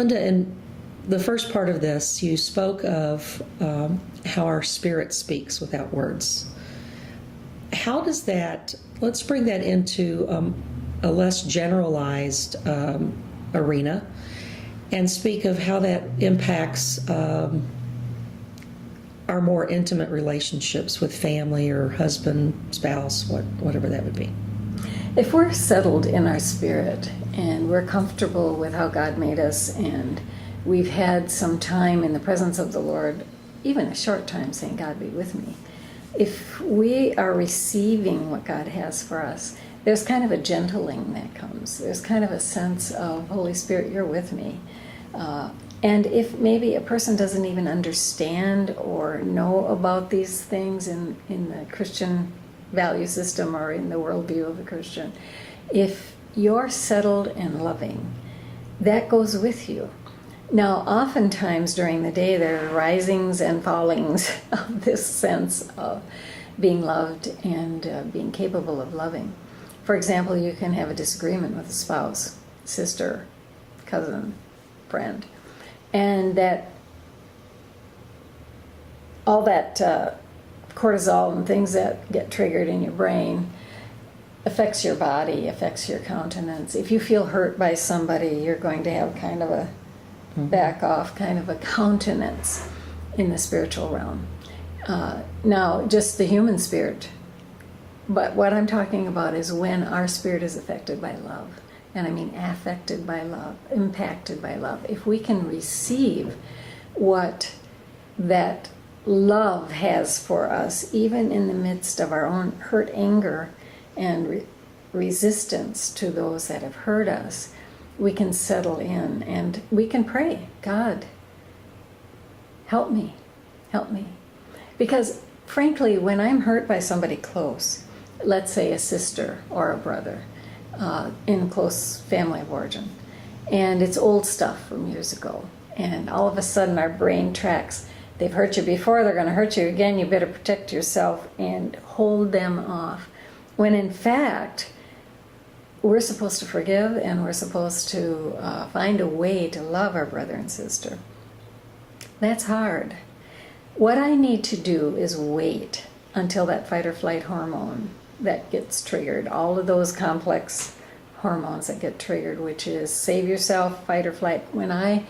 Linda, in the first part of this, you spoke of how our spirit speaks without words. How does that, let's bring that into a less generalized arena and speak of how that impacts our more intimate relationships with family or husband, spouse, whatever that would be. If we're settled in our spirit and we're comfortable with how God made us and we've had some time in the presence of the Lord, even a short time, saying, God be with me, if we are receiving what God has for us, there's kind of a gentling that comes. There's kind of a sense of, Holy Spirit, you're with me. And if maybe a person doesn't even understand or know about these things in the Christian value system or in the worldview of a Christian, if you're settled and loving, that goes with you. Now, oftentimes during the day, there are risings and fallings of this sense of being loved and being capable of loving. For example, you can have a disagreement with a spouse, sister, cousin, friend, and that all that cortisol and things that get triggered in your brain affects your body, affects your countenance. If you feel hurt by somebody, you're going to have kind of a back off kind of a countenance in the spiritual realm. Now, just the human spirit. But what I'm talking about is when our spirit is affected by love. And I mean affected by love, impacted by love. If we can receive what that love has for us, even in the midst of our own hurt, anger, and resistance to those that have hurt us, we can settle in and we can pray, God, help me, help me. Because frankly, when I'm hurt by somebody close, let's say a sister or a brother, in close family of origin, and it's old stuff from years ago, and all of a sudden our brain tracks, they've hurt you before, they're going to hurt you again, you better protect yourself and hold them off. When in fact, we're supposed to forgive and we're supposed to find a way to love our brother and sister. That's hard. What I need to do is wait until that fight or flight hormone that gets triggered, all of those complex hormones that get triggered, which is save yourself, fight or flight. When I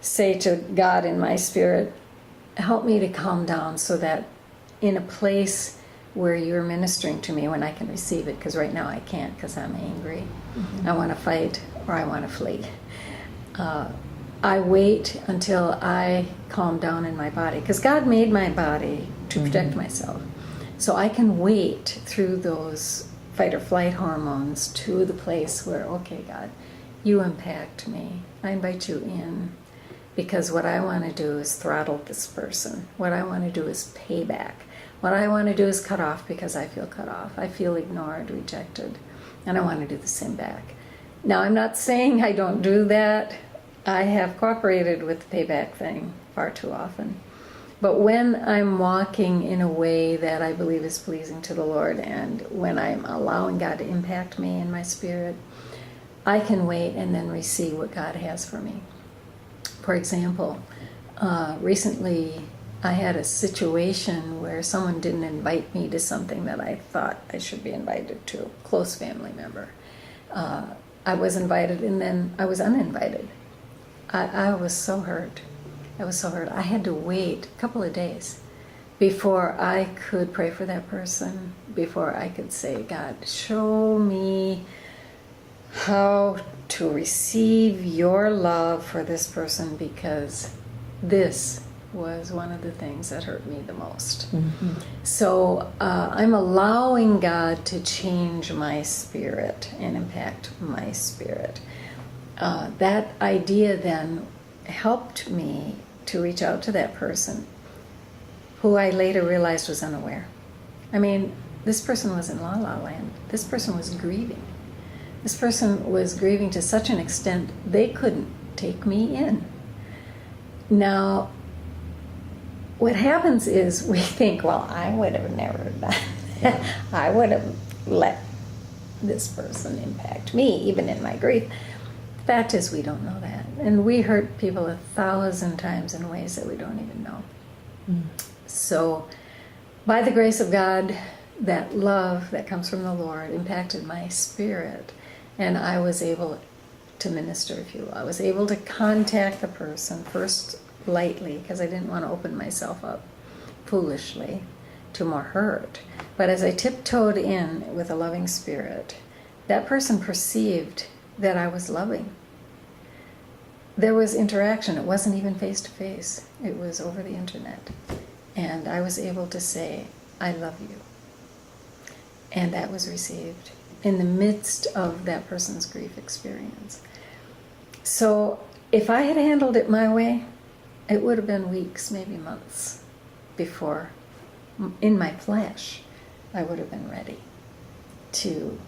say to God in my spirit, help me to calm down so that in a place where you're ministering to me, when I can receive it, because right now I can't because I'm angry. I want to fight or I want to flee. I wait until I calm down in my body, because God made my body to protect myself. So I can wait through those fight or flight hormones to the place where, okay, God, you impact me. I invite you in, because what I want to do is throttle this person. What I want to do is pay back. What I want to do is cut off because I feel cut off. I feel ignored, rejected, and I want to do the same back. Now, I'm not saying I don't do that. I have cooperated with the payback thing far too often. But when I'm walking in a way that I believe is pleasing to the Lord, and when I'm allowing God to impact me in my spirit, I can wait and then receive what God has for me. For example, recently I had a situation where someone didn't invite me to something that I thought I should be invited to, a close family member. I was invited and then I was uninvited. I was so hurt. I was so hurt. I had to wait a couple of days before I could pray for that person, before I could say, God, show me how to receive your love for this person, because this was one of the things that hurt me the most. So I'm allowing God to change my spirit and impact my spirit. That idea then helped me to reach out to that person, who I later realized was unaware. I mean, this person was in la-la land. This person was grieving. This person was grieving to such an extent they couldn't take me in. Now, what happens is we think, well, I would have never done that. I would have let this person impact me, even in my grief. Fact is, we don't know that. And we hurt people 1,000 times in ways that we don't even know. So, by the grace of God, that love that comes from the Lord impacted my spirit, and I was able to minister, if you will. I was able to contact the person first lightly, because I didn't want to open myself up foolishly to more hurt. But as I tiptoed in with a loving spirit, that person perceived that I was loving. There was interaction. It wasn't even face to face. It was over the internet. And I was able to say, I love you. And that was received in the midst of that person's grief experience. So if I had handled it my way, it would have been weeks, maybe months before, in my flesh, I would have been ready to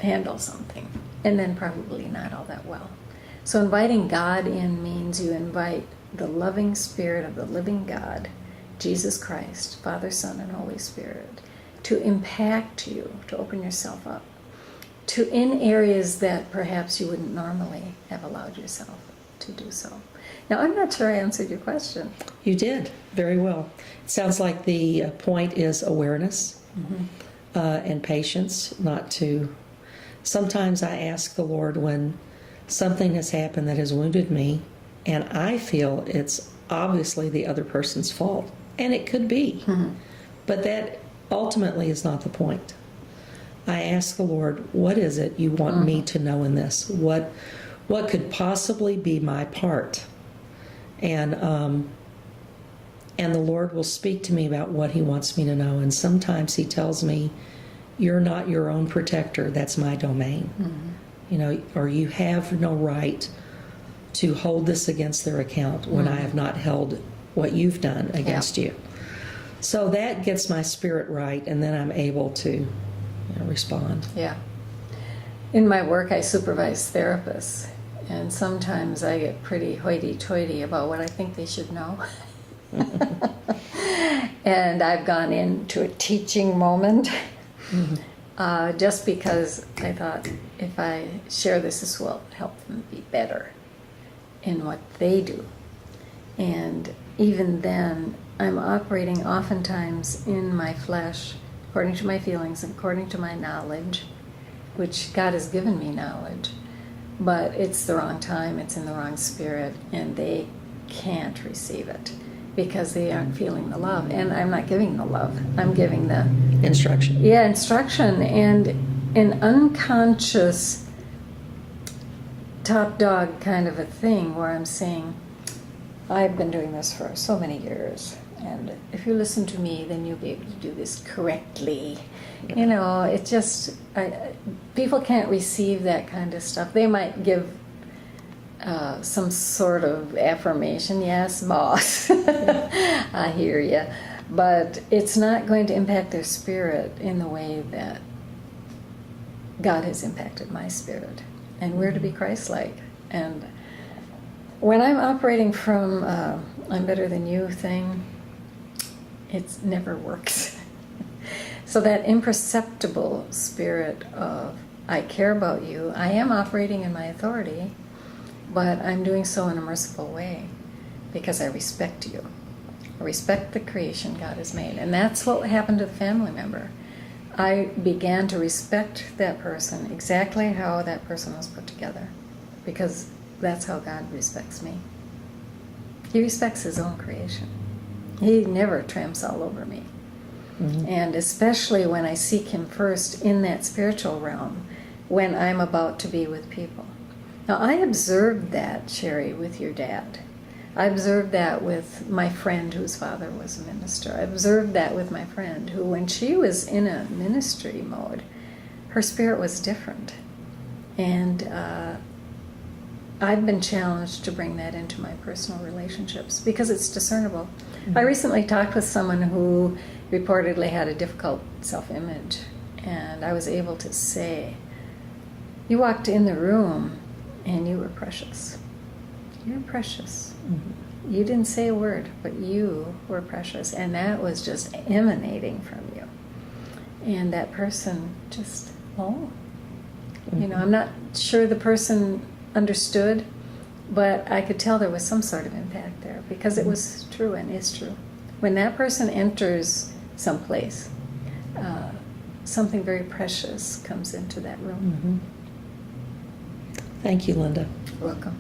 handle something, and then probably not all that well. So inviting God in means you invite the loving Spirit of the living God, Jesus Christ, Father, Son, and Holy Spirit, to impact you, to open yourself up, to in areas that perhaps you wouldn't normally have allowed yourself to do so. Now, I'm not sure I answered your question. You did very well. It sounds like the point is awareness and patience, not to... Sometimes I ask the Lord when something has happened that has wounded me, and I feel it's obviously the other person's fault, and it could be, but that ultimately is not the point. I ask the Lord, what is it you want me to know in this? What could possibly be my part? And the Lord will speak to me about what He wants me to know. And sometimes He tells me, you're not your own protector. That's my domain. You know, or you have no right to hold this against their account when I have not held what you've done against you. So that gets my spirit right, and then I'm able to respond. Yeah. In my work, I supervise therapists, and sometimes I get pretty hoity-toity about what I think they should know. And I've gone into a teaching moment just because I thought, if I share this will help them be better in what they do. And even then, I'm operating oftentimes in my flesh, according to my feelings, according to my knowledge, which God has given me knowledge, but it's the wrong time, it's in the wrong spirit, and they can't receive it because they aren't feeling the love. And I'm not giving the love, I'm giving the Instruction. Yeah, instruction, and an unconscious top dog kind of a thing where I'm saying, I've been doing this for so many years, and if you listen to me, then you'll be able to do this correctly. You know, it just, people can't receive that kind of stuff. They might give some sort of affirmation, yes, boss, I hear you, but it's not going to impact their spirit in the way that God has impacted my spirit. And we're to be Christ-like. And when I'm operating from I'm better than you thing, it never works. So that imperceptible spirit of, I care about you, I am operating in my authority, but I'm doing so in a merciful way because I respect you. I respect the creation God has made. And that's what happened to the family member. I began to respect that person exactly how that person was put together, because that's how God respects me. He respects His own creation. He never tramps all over me. And especially when I seek Him first in that spiritual realm, when I'm about to be with people. Now, I observed that, Sherry, with your dad. I observed that with my friend whose father was a minister. I observed that with my friend who, when she was in a ministry mode, her spirit was different. And I've been challenged to bring that into my personal relationships because it's discernible. I recently talked with someone who reportedly had a difficult self-image, and I was able to say, you walked in the room and you were precious. You're precious. You didn't say a word, but you were precious, and that was just emanating from you. And that person just, You know, I'm not sure the person understood, but I could tell there was some sort of impact there because it was true and is true. When that person enters someplace, something very precious comes into that room. Thank you, Linda. Welcome.